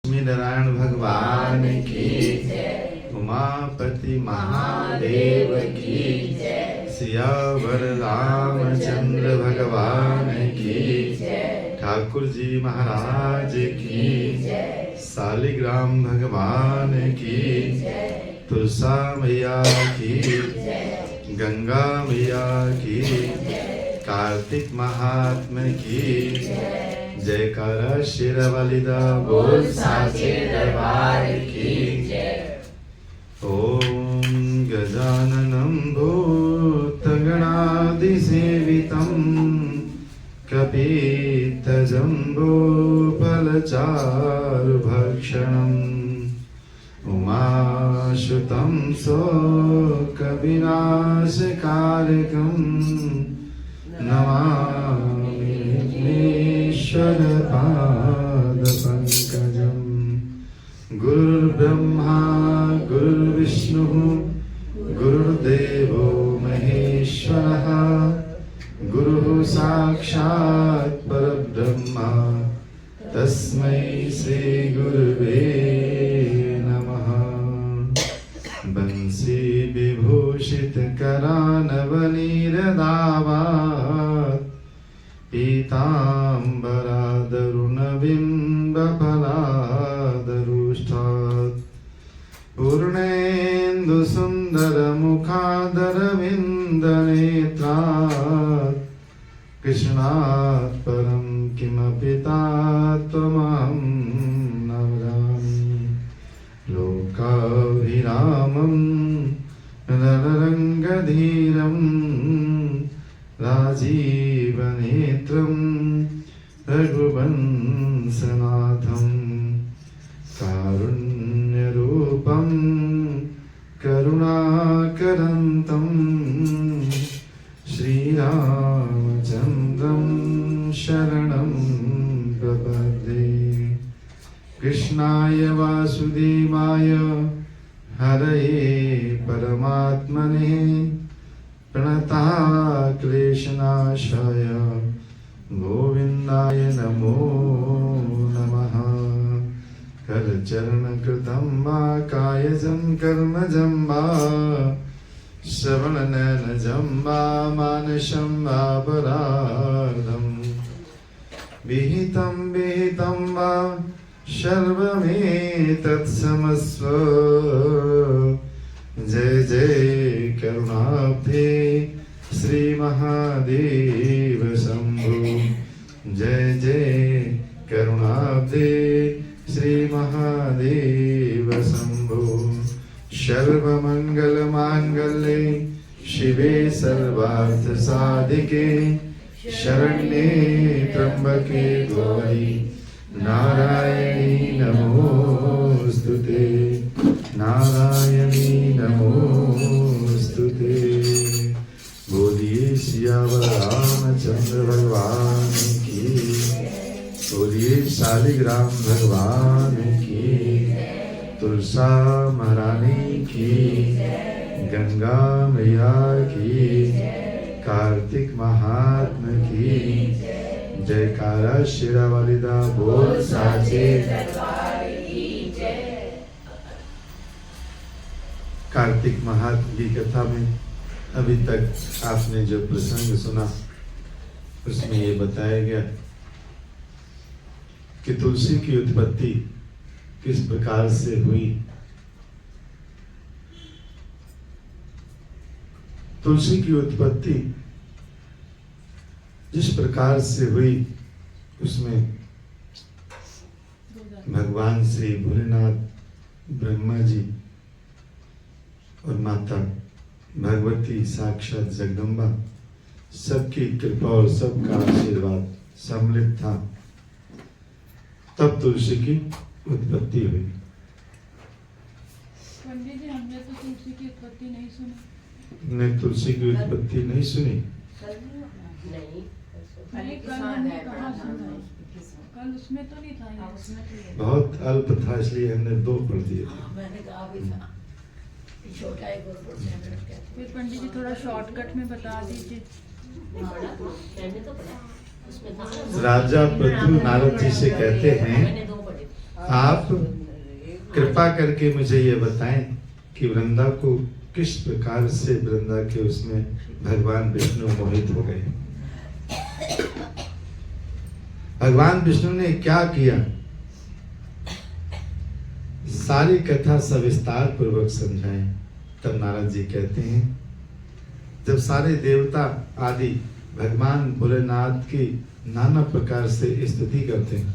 लक्ष्मी नारायण भगवान की, उमापति महादेव की, सियावर रामचंद्र भगवान की, ठाकुर जी महाराज की, शालिग्राम भगवान की, तुलसा मैया की, गंगा मैया की, कार्तिक महात्मा की, जयकारा शेरावालीदा बोल साचे दरबार की। ओम गजाननं भूतगणादिसेवितं कपित्थजम्बूफलचारुभक्षणम् उमासुतं शोकविनाशकारकं नमामि ईश्वरपादपङ्कजम्। गुरुर्ब्रह्मा गुरुर्विष्णुः गुरुर्देवो महेश्वरः, गुरुः साक्षात् परब्रह्मा तस्मै श्री गुरुवे नमः। बंसी विभूषित करानवनीरदावात् पीताम्बरादरुणबिम्बफलादरुष्ठात् पूर्णेन्दु सुन्दरमुखादरविन्दनेत्रात् कृष्णात् परं किमपि त्वमहं न वदामि। लोकाभिरामं रणरङ्गधीरं राजीवनेत्रं रघुवंशनाथं कारुण्यरूपं करुणाकरन्तं श्रीरामचन्द्रं शरणं प्रपद्ये। कृष्णाय वासुदेवाय हरये परमात्मने प्रणताक्लेशनाशाय गोविन्दाय नमो नमः। करचरणकृतं वा कायजं कर्मजं वा श्रवणनयनजं वा मानसं वा परार्धं विहितं विहितं वा सर्वमेतत्समस्व। जय जय करुणाब्धे श्री महादेव शंभु, जय जय करुणाब्धे श्री महादेव शंभु। सर्वमंगलमांगल्ये शिवे सर्वार्थ साधिके शरण्ये त्र्यंबके गौरी नारायणी नमोस्तुते, नारायणी नमोस्तुते। बोलिए सियावर रामचंद्र भगवान की, बोलिए शालिग्राम भगवान की, तुलसा महारानी की, गंगा मैया की, कार्तिक महात्मा की, जयकारा शेरावालीदा बोल साचे दरबार की जय। कार्तिक महात्मा की कथा में अभी तक आपने जो प्रसंग सुना उसमें ये बताया गया कि तुलसी की उत्पत्ति किस प्रकार से हुई। तुलसी की उत्पत्ति जिस प्रकार से हुई उसमें भगवान श्री भोलेनाथ, ब्रह्मा जी और माता भगवती साक्षात जगदम्बा सबकी कृपा और सबका आशीर्वाद सम्मिलित था, तब तुलसी की उत्पत्ति हुई। पंडित जी, हमने तो तुलसी की उत्पत्ति नहीं सुनी। ने तुलसी की उत्पत्ति नहीं सुनी? नहीं, कल उसमें तो नहीं था। बहुत अल्प था इसलिए हमने 2 पढ़ दिए। मैंने कहा भी था छोटा एक और पढ़ते हैं। फिर पंडित जी थोड़ा शॉर्टकट में बता दीजिए। राजा पृथु नारद जी से कहते हैं आप कृपा करके मुझे ये बताएं कि वृंदा को किस प्रकार से वृंदा के उसमें भगवान विष्णु मोहित हो गए। भगवान विष्णु ने क्या किया, सारी कथा सविस्तार पूर्वक समझाएं। तब नारद जी कहते हैं, जब सारे देवता आदि भगवान भोलेनाथ की नाना प्रकार से स्तुति करते हैं,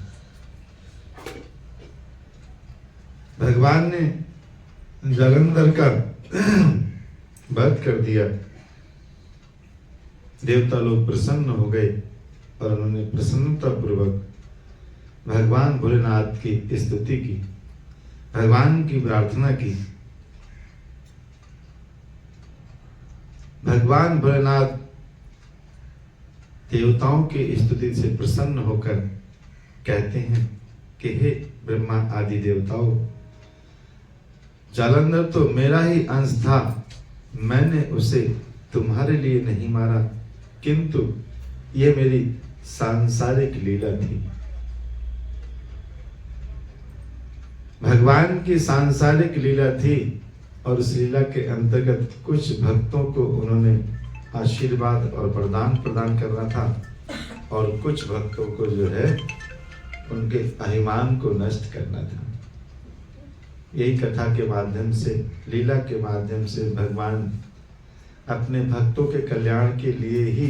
भगवान ने जलंधर का वध कर दिया। देवता लोग प्रसन्न हो गए और उन्होंने प्रसन्नता पूर्वक भगवान भोलेनाथ की स्तुति की, भगवान की प्रार्थना की। भगवान भोलेनाथ देवताओं की स्तुति से प्रसन्न होकर कहते हैं कि हे ब्रह्मा आदि देवताओं, जालंधर तो मेरा ही अंश था, मैंने उसे तुम्हारे लिए नहीं मारा, किंतु ये मेरी सांसारिक लीला थी। भगवान की सांसारिक लीला थी और उस लीला के अंतर्गत कुछ भक्तों को उन्होंने आशीर्वाद और वरदान प्रदान करना था और कुछ भक्तों को जो है उनके अभिमान को नष्ट करना था। यही कथा के माध्यम से, लीला के माध्यम से भगवान अपने भक्तों के कल्याण के लिए ही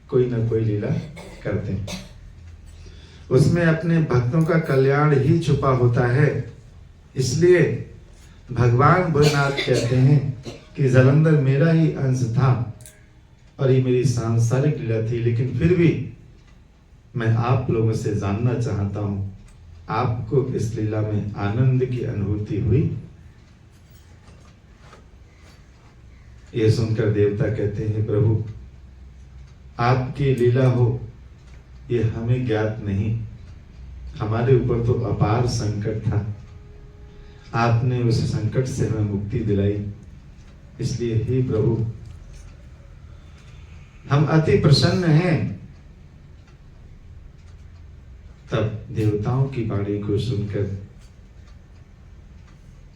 कोई ना कोई लीला करते हैं। उसमें अपने भक्तों का कल्याण ही छुपा होता है। इसलिए भगवान भोलेनाथ कहते हैं कि जलंधर मेरा ही अंश था और ये मेरी सांसारिक लीला थी, लेकिन फिर भी मैं आप लोगों से जानना चाहता हूं, आपको इस लीला में आनंद की अनुभूति हुई? ये सुनकर देवता कहते हैं, प्रभु आपकी लीला हो ये हमें ज्ञात नहीं, हमारे ऊपर तो अपार संकट था, आपने उस संकट से हमें मुक्ति दिलाई, इसलिए हे प्रभु हम अति प्रसन्न हैं। तब देवताओं की वाणी को सुनकर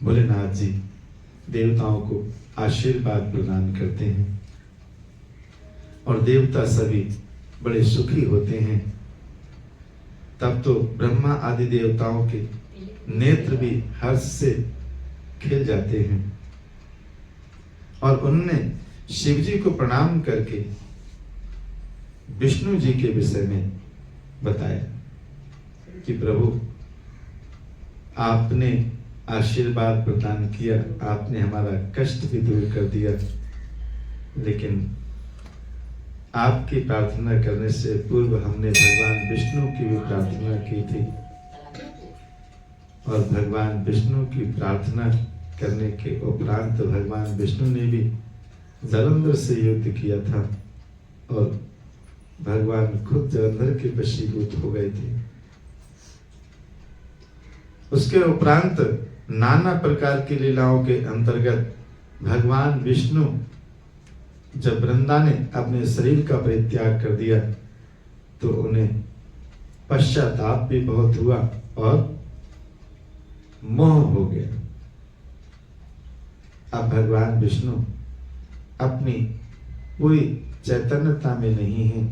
भोलेनाथ जी देवताओं को आशीर्वाद प्रदान करते हैं और देवता सभी बड़े सुखी होते हैं। तब तो ब्रह्मा आदि देवताओं के नेत्र भी हर्ष से खिल जाते हैं और उनने शिव जी को प्रणाम करके विष्णु जी के विषय में बताया कि प्रभु आपने आशीर्वाद प्रदान किया, आपने हमारा कष्ट भी दूर कर दिया, लेकिन आपकी प्रार्थना करने से पूर्व हमने भगवान विष्णु की भी प्रार्थना की थी और भगवान विष्णु की प्रार्थना करने के उपरांत भगवान विष्णु ने भी जलंधर से युद्ध किया था और भगवान खुद जलंधर के वशीभूत हो गए थे। उसके उपरांत नाना प्रकार की लीलाओं के अंतर्गत भगवान विष्णु जब वृंदा ने अपने शरीर का परित्याग कर दिया तो उन्हें पश्चाताप भी बहुत हुआ और मोह हो गया। अब भगवान विष्णु अपनी पूरी चैतन्यता में नहीं है,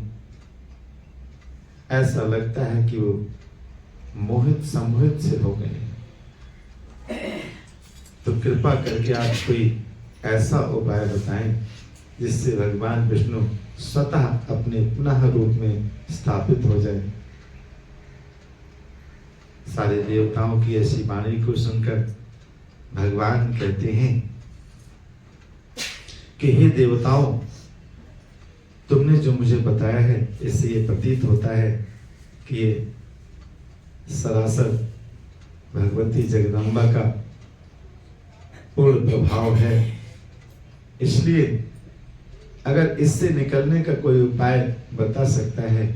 ऐसा लगता है कि वो मोहित सम्मोहित से हो गए। तो कृपा करके आप कोई ऐसा उपाय बताएं जिससे भगवान विष्णु स्वतः अपने पुनः रूप में स्थापित हो जाए। सारे देवताओं की ऐसी वाणी को सुनकर भगवान कहते हैं कि हे देवताओं, तुमने जो मुझे बताया है इससे ये प्रतीत होता है कि ये सरासर भगवती जगदम्बा का पूर्ण प्रभाव है। इसलिए अगर इससे निकलने का कोई उपाय बता सकता है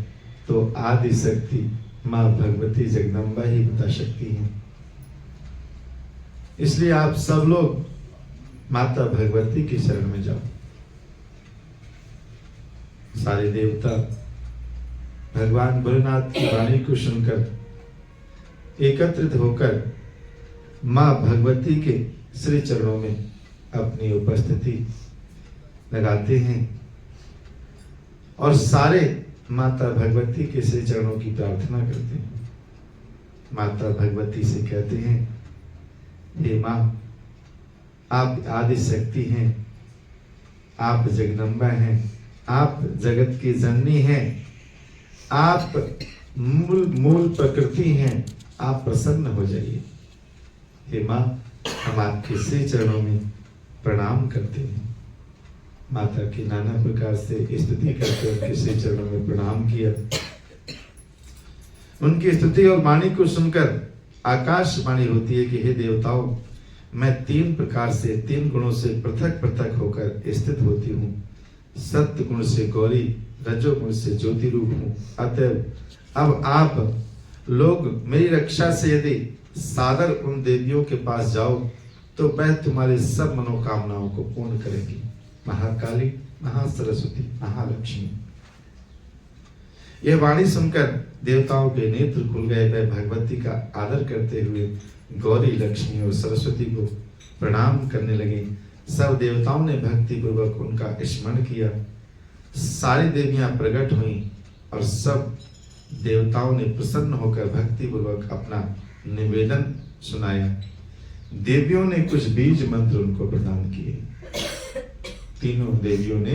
तो आदि शक्ति माँ भगवती जगदम्बा ही बता सकती हैं। इसलिए आप सब लोग माता भगवती की शरण में जाओ। सारे देवता भगवान भोलेनाथ की वाणी को सुनकर एकत्रित होकर माँ भगवती के श्री चरणों में अपनी उपस्थिति लगाते हैं और सारे माता भगवती के श्री चरणों की प्रार्थना करते हैं। माता भगवती से कहते हैं, हे माँ, आप आदि शक्ति हैं, आप जगदम्बा हैं, आप जगत की जननी हैं, आप मूल प्रकृति हैं, आप प्रसन्न हो जाइए। हे माँ, हम आपके श्री चरणों में प्रणाम करते हैं। माता की नाना प्रकार से स्तुति करके उनके श्री चरणों में प्रणाम किया। उनकी स्तुति और वाणी को सुनकर आकाशवाणी होती है कि हे देवताओं, मैं 3 प्रकार से 3 गुणों से पृथक पृथक होकर स्थित होती हूँ। सत्य गुण से गौरी, रजोगुण से ज्योति रूप हूँ। अतः अब आप लोग मेरी रक्षा से यदि सादर उन देवियों के पास जाओ तो वह तुम्हारे सब मनोकामनाओं को पूर्ण करेगी। महाकाली, महासरस्वती, महालक्ष्मी। यह वाणी सुनकर देवताओं के नेत्र खुल गए। वह भगवती का आदर करते हुए गौरी, लक्ष्मी और सरस्वती को प्रणाम करने लगे। सब देवताओं ने भक्ति पूर्वक उनका स्मरण किया। सारी देवियां प्रकट हुईं और सब देवताओं ने प्रसन्न होकर भक्ति पूर्वक अपना निवेदन सुनाया। देवियों ने कुछ बीज मंत्र उनको प्रदान किए। तीनों देवियों ने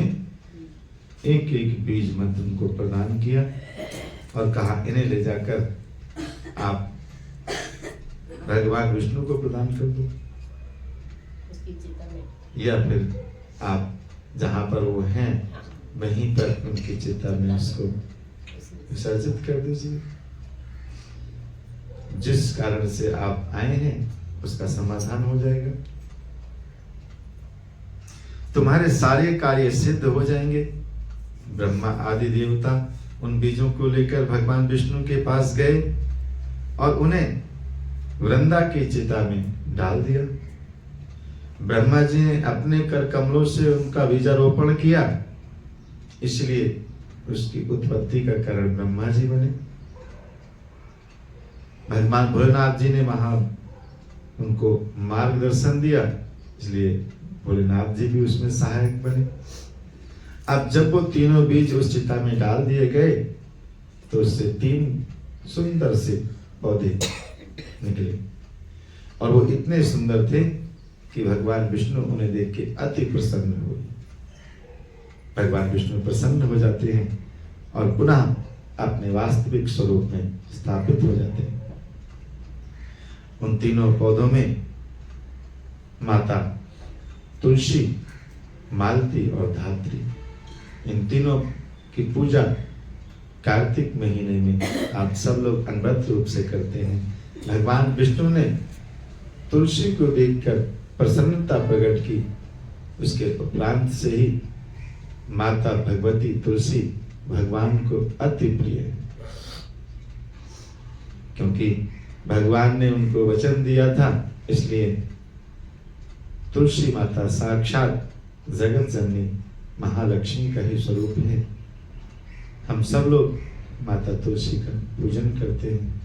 एक एक बीज मंत्र उनको प्रदान किया और कहा, इन्हें ले जाकर आप भगवान विष्णु को प्रदान कर दो, या फिर आप जहां पर वो हैं वहीं पर उनकी चिता में उसको विसर्जित कर दीजिए। जिस कारण से आप आए हैं उसका समाधान हो जाएगा, तुम्हारे सारे कार्य सिद्ध हो जाएंगे। ब्रह्मा आदि देवता उन बीजों को लेकर भगवान विष्णु के पास गए और उन्हें वृंदा की चिता में डाल दिया। ब्रह्मा जी ने अपने कर कमलों से उनका बीजारोपण किया, इसलिए उसकी उत्पत्ति का कारण ब्रह्मा जी बने। भगवान भोलेनाथ जी ने वहां उनको मार्गदर्शन दिया, इसलिए भोलेनाथ जी भी उसमें सहायक बने। अब जब वो तीनों बीज उस चिता में डाल दिए गए तो उससे 3 सुंदर से पौधे निकले और वो इतने सुंदर थे कि भगवान विष्णु उन्हें देख के अति प्रसन्न हुए। भगवान विष्णु प्रसन्न हो जाते हैं और पुनः अपने वास्तविक स्वरूप में स्थापित हो जाते हैं। उन तीनों पौधों में माता तुलसी, मालती और धात्री, इन तीनों की पूजा कार्तिक महीने में आप सब लोग अनवरत रूप से करते हैं। भगवान विष्णु ने तुलसी को देखकर प्रसन्नता प्रकट की। उसके उपरांत से ही माता भगवती तुलसी भगवान को अति प्रिय है, क्योंकि भगवान ने उनको वचन दिया था। इसलिए तुलसी माता साक्षात जगत जननी महालक्ष्मी का ही स्वरूप है। हम सब लोग माता तुलसी का पूजन करते हैं।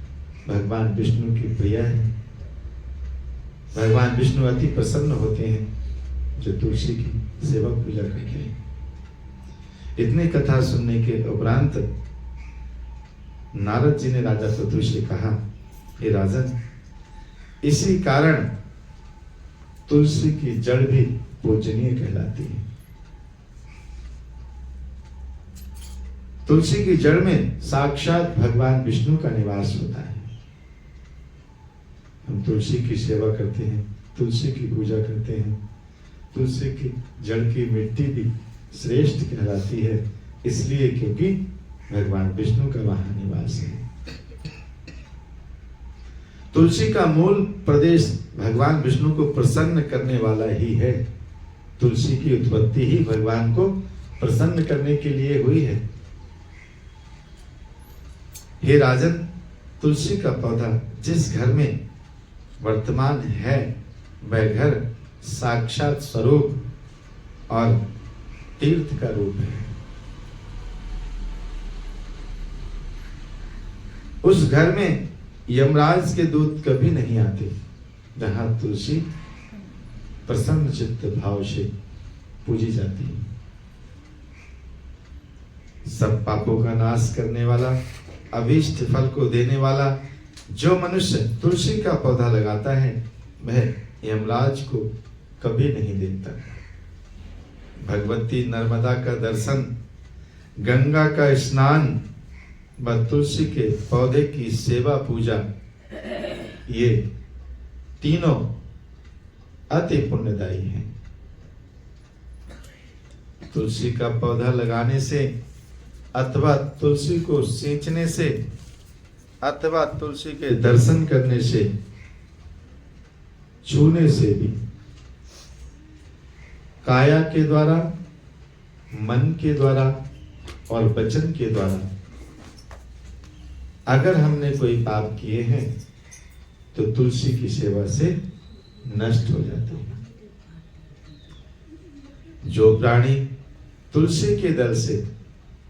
भगवान विष्णु की प्रिया है। भगवान विष्णु अति प्रसन्न होते हैं जो तुलसी की सेवा पूजा करते हैं। इतनी कथा सुनने के उपरांत नारद जी ने राजा पृथु से कहा, हे राजन, इसी कारण तुलसी की जड़ भी पूजनीय कहलाती है। तुलसी की जड़ में साक्षात भगवान विष्णु का निवास होता है। हम तुलसी की सेवा करते हैं, तुलसी की पूजा करते हैं। तुलसी की जड़ की मिट्टी भी श्रेष्ठ कहलाती है, इसलिए क्योंकि भगवान विष्णु का वहां निवास है। तुलसी का मूल प्रदेश भगवान विष्णु को प्रसन्न करने वाला ही है। तुलसी की उत्पत्ति ही भगवान को प्रसन्न करने के लिए हुई है। हे राजन, तुलसी का पौधा जिस घर में वर्तमान है वह घर साक्षात स्वरूप और तीर्थ का रूप है। उस घर में यमराज के दूत कभी नहीं आते जहां तुलसी प्रसन्न चित्त भाव से पूजी जाती है। सब पापों का नाश करने वाला, अभीष्ट फल को देने वाला जो मनुष्य तुलसी का पौधा लगाता है वह यमराज को कभी नहीं देखता। भगवती नर्मदा का दर्शन, गंगा का स्नान व तुलसी के पौधे की सेवा पूजा, ये तीनों अति पुण्यदायी हैं। तुलसी का पौधा लगाने से अथवा तुलसी को सींचने से अथवा तुलसी के दर्शन करने से, छूने से भी काया के द्वारा, मन के द्वारा और वचन के द्वारा अगर हमने कोई पाप किए हैं तो तुलसी की सेवा से नष्ट हो जाते हैं। जो प्राणी तुलसी के दल से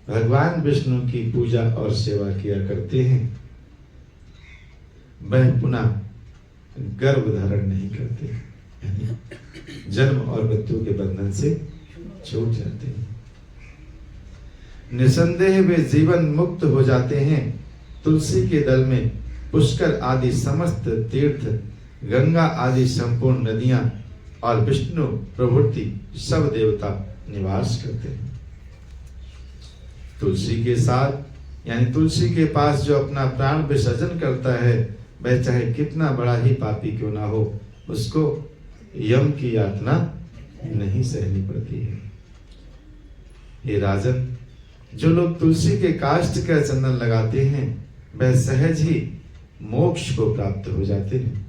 भगवान विष्णु की पूजा और सेवा किया करते हैं वह पुनः गर्भ धारण नहीं करते, यानी जन्म और मृत्यु के बंधन से छूट जाते हैं। निसंदेह वे जीवन मुक्त हो जाते हैं। तुलसी के दल में पुष्कर आदि समस्त तीर्थ, गंगा आदि संपूर्ण नदियां और विष्णु प्रभृति सब देवता निवास करते हैं। तुलसी के साथ यानी तुलसी के पास जो अपना प्राण विसर्जन करता है वह चाहे कितना बड़ा ही पापी क्यों ना हो, उसको यम की यातना नहीं सहनी पड़ती है। ये राजन, जो लोग तुलसी के काष्ठ का चंदन लगाते हैं वह सहज ही मोक्ष को प्राप्त हो जाते हैं।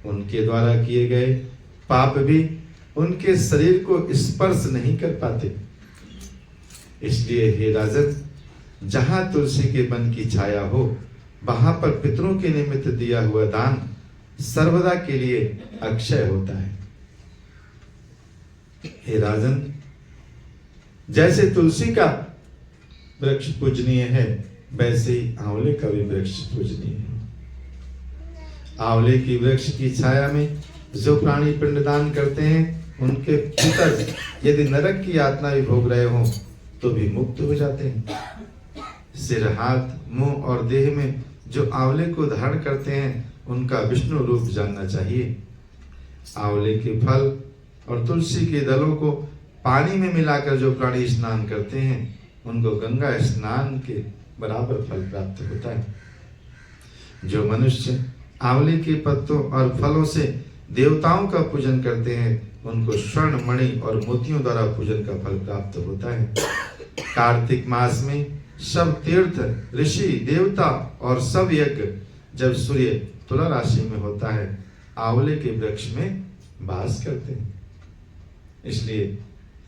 उनके द्वारा किए गए पाप भी उनके शरीर को स्पर्श नहीं कर पाते। इसलिए हे राजन, जहां तुलसी के वन की छाया हो वहां पर पितरों के निमित्त दिया हुआ दान सर्वदा के लिए अक्षय होता है। हे राजन, जैसे तुलसी का वृक्ष पूजनीय है वैसे ही आंवले का भी वृक्ष पूजनीय है। आंवले की वृक्ष की छाया में जो प्राणी पिंडदान करते हैं उनके पितर यदि नरक की यातना भी भोग रहे हों तो भी मुक्त हो जाते हैं। सिर, हाथ, मुंह और देह में जो आंवले को धारण करते हैं उनका विष्णु रूप जानना चाहिए। आंवले के फल और तुलसी के दलों को पानी में मिलाकर जो प्राणी स्नान करते हैं उनको गंगा स्नान के बराबर फल प्राप्त होता है। जो मनुष्य आंवले के पत्तों और फलों से देवताओं का पूजन करते हैं उनको स्वर्ण, मणि और मोतियों द्वारा पूजन का फल प्राप्त होता है। कार्तिक मास में सब तीर्थ, ऋषि, देवता और सब यज्ञ जब सूर्य तुला राशि में होता है आंवले के वृक्ष में वास करते हैं। इसलिए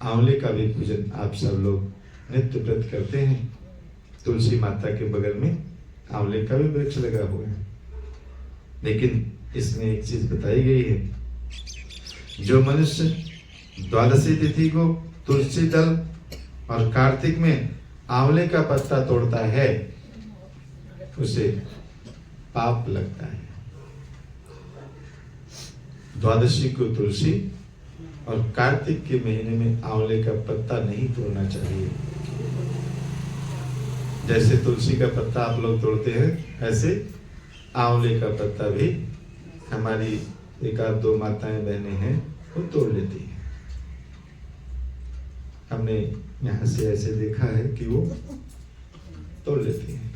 आंवले का भी पूजन आप सब लोग नित्य व्रत करते हैं। तुलसी माता के बगल में आंवले का भी वृक्ष लगा हुआ है। लेकिन इसमें एक चीज बताई गई है, जो मनुष्य द्वादशी तिथि को तुलसी दल और कार्तिक में आंवले का पत्ता तोड़ता है उसे पाप लगता है। द्वादशी को तुलसी और कार्तिक के महीने में आंवले का पत्ता नहीं तोड़ना चाहिए। जैसे तुलसी का पत्ता आप लोग तोड़ते हैं ऐसे आंवले का पत्ता भी हमारी एक आध दो माताएं बहनें हैं वो तोड़ लेती हैं। हमने यहाँ से ऐसे देखा है कि वो तोड़ लेती हैं,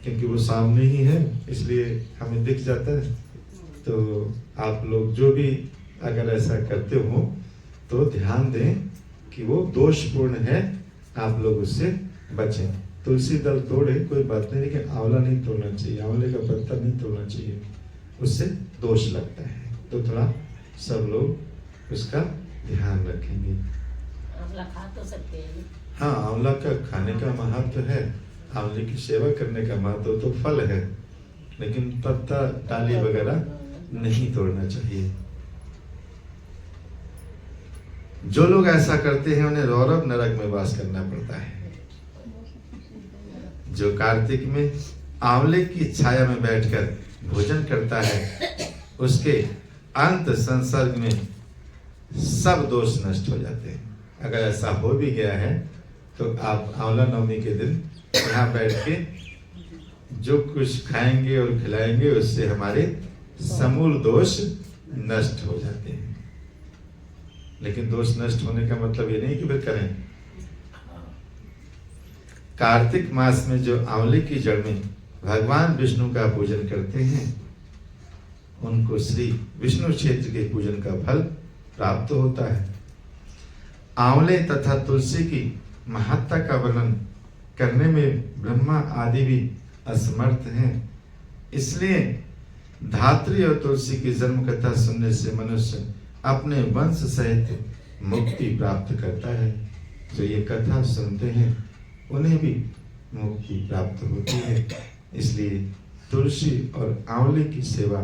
क्योंकि वो सामने ही है इसलिए हमें दिख जाता है। तो आप लोग जो भी अगर ऐसा करते हो तो ध्यान दें कि वो दोषपूर्ण है, आप लोग उससे बचें। तुलसी दल तोड़े कोई बात नहीं, लेकिन आंवला नहीं तोड़ना चाहिए, आंवले का पत्ता नहीं तोड़ना चाहिए, उससे दोष लगता है। तो थोड़ा सब लोग उसका ध्यान रखेंगे। आंवला खा तो सकते हैं। हाँ, आंवला का खाने का महत्व है, आंवले की सेवा करने का महत्व तो फल है, लेकिन पत्ता, डाली वगैरह नहीं तोड़ना चाहिए। जो लोग ऐसा करते हैं उन्हें रौरव नरक में वास करना पड़ता है। जो कार्तिक में आंवले की छाया में बैठकर भोजन करता है, उसके अंत संसर्ग में सब दोष नष्ट हो जाते हैं। अगर ऐसा हो भी गया है तो आप आंवला नवमी के दिन यहाँ बैठ के जो कुछ खाएंगे और खिलाएंगे उससे हमारे समूल दोष नष्ट हो जाते हैं। लेकिन दोष नष्ट होने का मतलब ये नहीं कि फिर करें। कार्तिक मास में जो आंवले की जड़ में भगवान विष्णु का पूजन करते हैं उनको श्री विष्णु क्षेत्र के पूजन का फल प्राप्त होता है। आंवले तथा तुलसी की महत्ता का वर्णन करने में ब्रह्मा आदि भी असमर्थ हैं। इसलिए धात्री और तुलसी की जन्म कथा सुनने से मनुष्य अपने वंश सहित मुक्ति प्राप्त करता है। जो ये कथा सुनते हैं उन्हें भी मुक्ति प्राप्त होती है। इसलिए तुलसी और आंवले की सेवा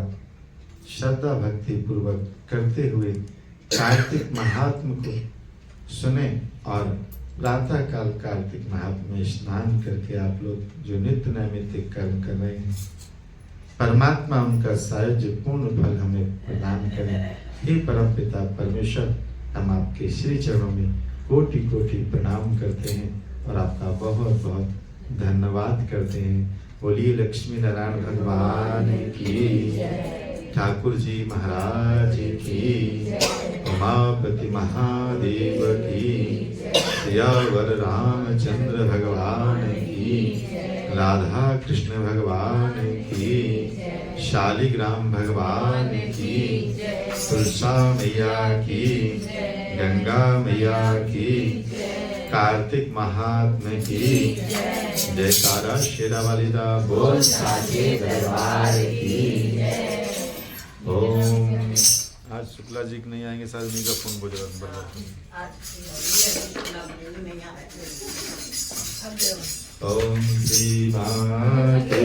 श्रद्धा भक्ति पूर्वक करते हुए कार्तिक महात्म को सुने और प्रातः काल कार्तिक महात्म में स्नान करके आप लोग जो नित्य नैमित्तिक कर्म कर रहे हैं परमात्मा उनका सायुज्य पूर्ण फल हमें प्रदान करें। हे परम पिता परमेश्वर, हम आपके श्री चरणों में कोटि कोटि प्रणाम करते हैं और आपका बहुत बहुत धन्यवाद करते हैं। बोलिए लक्ष्मी नारायण भगवान की, ठाकुर जी महाराज की, उमापति महादेव की, सियावर रामचंद्र भगवान की, राधा कृष्ण भगवान की, शालिग्राम भगवान की, तुलसा मैया की, गंगा मैया की, कार्तिक महात्मा की जयकारा शेरा वाली दा बोल साचे दरबार की। ओम। आज शुक्ला जी नहीं आएंगे, शायद उन्हीं का फोन बज रहा है। ओम श्री माते